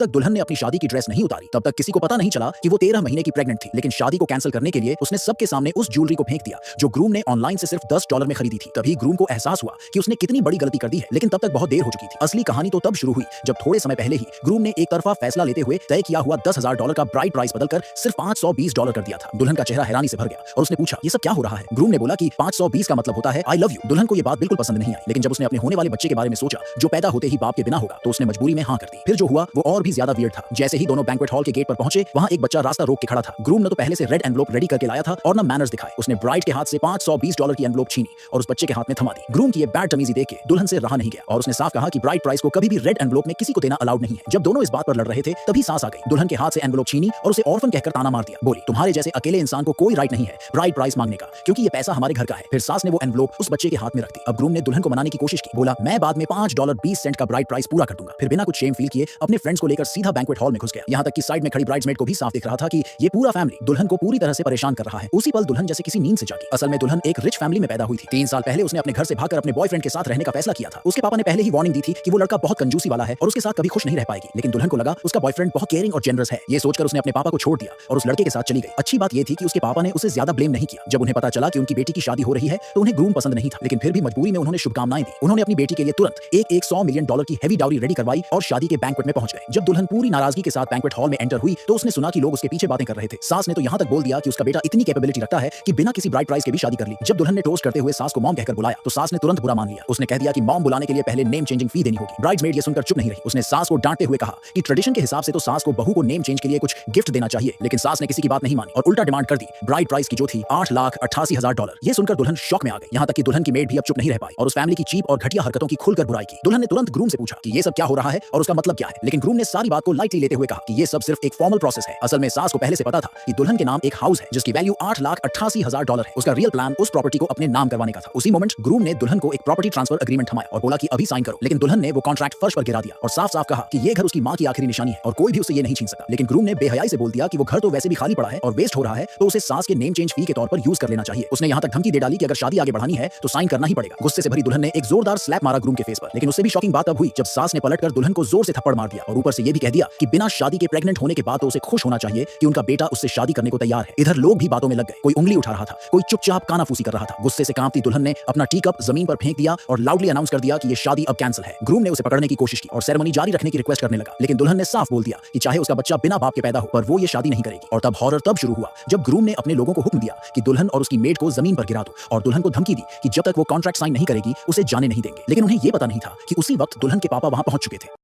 तक दुल्हन ने अपनी शादी की ड्रेस नहीं उतारी, तब तक किसी को पता नहीं चला कि वो 13 महीने की प्रेग्नेंट थी। लेकिन शादी को कैंसिल करने के लिए उसने सबके सामने उस ज्वेलरी को फेंक दिया जो ग्रूम ने ऑनलाइन से सिर्फ $10 में खरीदी थी। तभी ग्रूम को एहसास हुआ कि उसने कितनी बड़ी गलती कर दी है, लेकिन तब तक बहुत देर हो चुकी थी। असली कहानी तो तब शुरू हुई जब थोड़े समय पहले ही ग्रूम ने एक तरफा फैसला लेते हुए तय किया हुआ $10,000 का ब्राइड प्राइस बदलकर सिर्फ $520 कर दिया था। दुल्हन का चेहरा हैरानी से भर गया और उसने पूछा, ये सब क्या हो रहा है? ग्रूम ने बोला कि 520 का मतलब होता है आई लव यू। दुल्हन को ये बात बिल्कुल पसंद नहीं आई, लेकिन जब उसने अपने होने वाले बच्चे के बारे में सोचा जो पैदा होते ही बाप के बिना होगा, तो उसने मजबूरी में हाँ कर दी। फिर जो हुआ वो और भी ज्यादा वियर्ड था। जैसे ही दोनों बैंक्वेट हॉल के गेट पर पहुंचे, वहां एक बच्चा रास्ता रोक के खड़ा था। ग्रूम ने तो पहले से रेड एनवलप रेडी करके लाया था और ना मैनर्स दिखाए। उसने ब्राइड के हाथ से $520 की एनवलप छीनी और उस बच्चे के हाथ में थमा दी। ग्रूम की ये बैड तमीजी देख के दुल्हन से रहा नहीं गया और उसने साफ कहा कि ब्राइड प्राइस को कभी भी रेड एनवलप में किसी को देना अलाउड नहीं है। जब दोनों इस बात पर लड़ रहे थे, तभी सास आ गई। दुल्हन के हाथ से एनवलप छीनी और उसे ऑर्फन कहकर ताना मार दिया। बोली, तुम्हारे जैसे अकेले इंसान को कोई राइट नहीं है ब्राइड प्राइस मांगने का, क्योंकि ये पैसा हमारे घर का है। फिर सास ने वो एनवलप उस बच्चे के हाथ में रख दी। अब ग्रूम ने दुल्हन को मनाने की कोशिश की। बोला, मैं बाद में $5.20 का ब्राइड प्राइस पूरा कर दूंगा। फिर बिना कुछ शेम फील किए अपने फ्रेंड्स को लेकर सीधा बैंक्वेट हॉल में घुस गया। यहाँ तक कि साइड में खड़ी ब्राइड्समेड को भी साफ दिख रहा था कि ये पूरा फैमिली दुल्हन को पूरी तरह से परेशान कर रहा है। उसी पल दुल्हन जैसे किसी नींद से जागी। असल में दुल्हन एक रिच फैमिली में पैदा हुई थी। 3 साल पहले उसने अपने घर से भागकर अपने बॉयफ्रेंड के साथ रहने का फैसला किया था। उसके पापा ने पहले ही वार्निंग दी थी कि वो लड़का बहुत कंजूसी वाला है और उसके साथ कभी खुश नहीं रह पाएगी। लेकिन दुल्हन को लगा उसका बॉयफ्रेंड बहुत केयरिंग और जेनरस है। ये सोचकर उसने अपने पापा को छोड़ दिया और उस लड़के के साथ चली गई। अच्छी बात ये थी कि उसके पापा ने उसे ज्यादा ब्लेम नहीं किया। जब उन्हें पता चला कि उनकी बेटी की शादी हो रही है, तो उन्हें ग्रूम पसंद नहीं था, लेकिन फिर भी मजबूरी में उन्होंने शुभकामनाएं दी। उन्होंने अपनी बेटी के लिए तुरंत एक $100 मिलियन की हेवी डाउरी रेडी करवाई और शादी के बैंक्वेट में पहुंच गए। जब दुल्हन पूरी नाराजगी के साथ बैंक्वेट हॉल में एंटर हुई, तो उसने सुना कि लोग उसके पीछे बातें कर रहे थे। सास ने तो यहाँ तक बोल दिया कि उसका बेटा इतनी कैपेबिलिटी रखता है कि बिना किसी ब्राइड प्राइस के भी शादी कर ली। जब दुल्हन ने टोस्ट करते हुए सास को मॉम कहकर बुलाया, तो सास ने तुरंत बुरा मान लिया। उसने कह दिया कि मॉम बुलाने के लिए पहले नेम चेंजिंग फी देनी होगी। ब्राइड्समेड ये सुनकर चुप नहीं रही। उसने सास को डांटते हुए कहा कि ट्रेडिशन के हिसाब से तो सास को बहू को नेम चेंज के लिए कुछ गिफ्ट देना चाहिए, लेकिन सास ने किसी की बात नहीं मानी और उल्टा डिमांड कर दी ब्राइड प्राइस की, जो थी $8,88,000। ये सुनकर दुल्हन शॉक में आ गई। यहाँ तक कि दुल्हन की मेड भी अब चुप नहीं रह पाई और उस फैमिली की चीप और घटिया हरकतों की खुलकर बुराई की। दुल्हन ने तुरंत ग्रूम से पूछा कि ये सब क्या हो रहा है और उसका मतलब क्या है, लेकिन ग्रूम ने सारी बात को लाइटली लेते हुए कहा कि ये सब सिर्फ एक फॉर्मल प्रोसेस है। असल में सास को पहले से पता था कि दुल्हन के नाम एक हाउस है जिसकी वैल्यू $8,88,000 है। उसका रियल प्लान उस प्रॉपर्टी को अपने नाम करवाने का था। उसी मोमेंट ग्रूम ने दुल्हन को एक प्रॉपर्टी ट्रांसफर एग्रीमेंट थमाया और बोला कि अभी साइन करो। लेकिन दुल्हन ने वो कॉन्ट्रैक्ट फर्श पर गिरा दिया और साफ साफ कहा कि ये घर उसकी मां की आखिरी निशानी है और कोई भी उसे ये नहीं छीन सकता। लेकिन ग्रूम ने बेहयाई से बोल दिया कि वो घर तो वैसे भी खाली पड़ा है और वेस्ट हो रहा है, तो उसे सास के नेम चेंज फी के तौर पर यूज कर लेना चाहिए। उसने यहाँ तक धमकी दे डाली कि अगर शादी आगे बढ़ानी है तो साइन करना ही पड़ेगा। गुस्से से भरी दुल्हन ने एक जोरदार स्लैप मारा ग्रूम के फेस पर। लेकिन उससे भी शॉकिंग बात तब हुई जब सास ने पलटकर दुल्हन को जोर से थप्पड़ मार दिया और ऊपर से ये भी कह दिया कि बिना शादी के प्रेग्नेंट होने के बाद तो उसे खुश होना चाहिए कि उनका बेटा उससे शादी करने को तैयार है। इधर लोग भी बातों में लग गए। कोई उंगली उठा रहा था, कोई चुपचाप कानाफूसी कर रहा था। गुस्से से कांपती दुल्हन ने अपना टी कप जमीन पर फेंक दिया और लाउडली अनाउंस कर दिया कि ये शादी अब कैंसिल है। ग्रूम ने उसे पकड़ने की कोशिश की और सेरेमनी जारी रखने की रिक्वेस्ट करने लगा, लेकिन दुल्हन ने साफ बोल दिया कि चाहे उसका बच्चा बिना बाप के पैदा हो, पर वो ये शादी नहीं करेगी। और तब हॉरर तब शुरू हुआ जब ग्रूम ने अपने लोगों को हुक्म दिया कि दुल्हन और उसकी मेड को जमीन पर गिरा दो और दुल्हन को धमकी दी कि जब तक वो कॉन्ट्रैक्ट साइन नहीं करेगी उसे जाने नहीं देंगे। लेकिन उन्हें ये पता नहीं था कि उसी वक्त दुल्हन के पापा वहां पहुंच चुके थे।